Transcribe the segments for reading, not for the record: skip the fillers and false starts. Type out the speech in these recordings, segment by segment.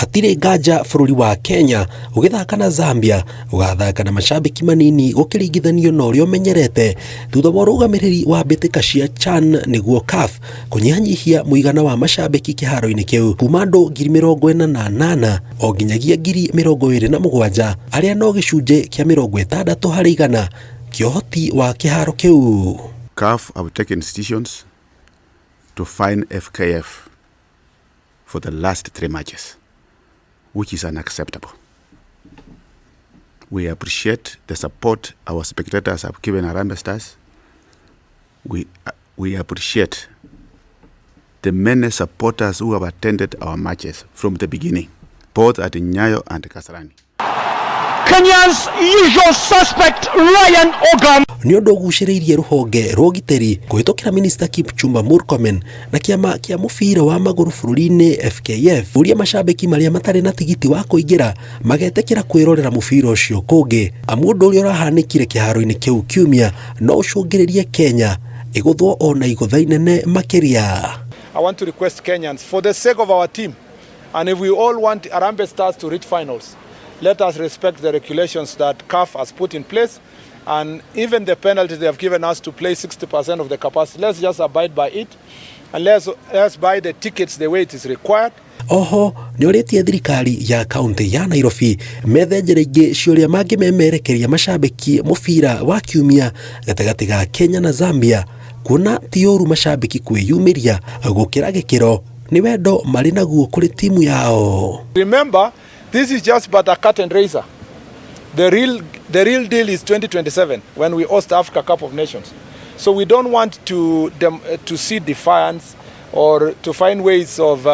Hatire nganja bũrũri wa Kenya ũgĩthaka na Zambia ũgathaka na macambiki manini gũkĩringithanio na ũrĩa ũmenyerete thutha wa ũrũgamĩrĩri wa mbĩtĩka cia CHAN nĩguo CAF kũnyihanyihia mũigana wa macambiki kĩharo-inĩ kĩu kuma andũ 48,000 o nginyagia 27,000 arĩa no gĩcunjĩ kĩa 60 harĩ igana kĩa ũhoti wa kĩharo kĩu. CAF have taken decisions to fine FKF for the last 3 matches, which is unacceptable. We appreciate the support our spectators have given Harambee Stars. We appreciate the many supporters who have attended our matches from the beginning, both at Nyayo and Kasarani. Kenya's usual suspect Ryan Ogam ni ũndũ ũgucĩrĩirie rũhonge rwa ũgitĩri kũhĩtũkĩra Minister Kipchumba Murkomen na kĩama kĩa mũbira wa magũrũ bũrũri-inĩ FKF ũrĩa macambiki marĩa matarĩ na tigiti wa kũingĩra magetĩkĩra kwĩrorera mũbira ũcio kũngĩ amu ũndũ ũrĩa ũrahanĩkire kĩharo-inĩ kĩu kiumia no ũcũngĩrĩrie Kenya ĩgũthwo ona igũtha inene makĩria. I want to request Kenyans, for the sake of our team, and if we all want Harambee Stars to reach finals, let us respect the regulations that CAF has put in place, and even the penalties they have given us to play 60% of the capacity. Let's just abide by it, and let's buy the tickets the way it is required. Oho ni ũrĩtie thirikari ya kaunti ya Nairobi methenjere ingĩ ciũria mangĩmemerekeria macambiki mũbira wa kiumia gatagatĩ ga Kenya na Zambia kuona ti ũru macambiki kwĩyumĩria gũkĩra gĩkĩro ni wendo marĩ naguo kũrĩ timu yao. Remember, this is just but a curtain raiser. The real deal is 2027 when we host the Africa Cup of Nations. So we don't want to see defiance or to find ways of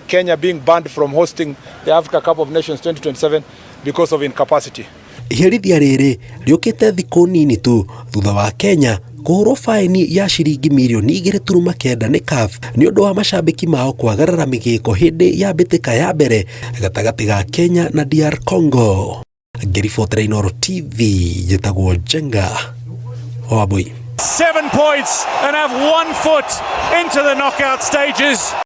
Kenya being banned from hosting the Africa Cup of Nations 2027 because of incapacity. Iherithia rĩrĩ rĩũkĩte thikũ nini tu thutha wa Kenya kũhũrwo faini ya ciringi mirioni 2.9 nĩ CAF nĩ ũndũ wa macambiki mao kwagarara mĩgĩko hĩndĩ ya mbĩtĩka ya mbere gatagatĩ ga Kenya na DR Congo. Ngĩribotera Inooro TV njĩtagwo Jenga Wambui. 7 points and have 1 foot into the knockout stages.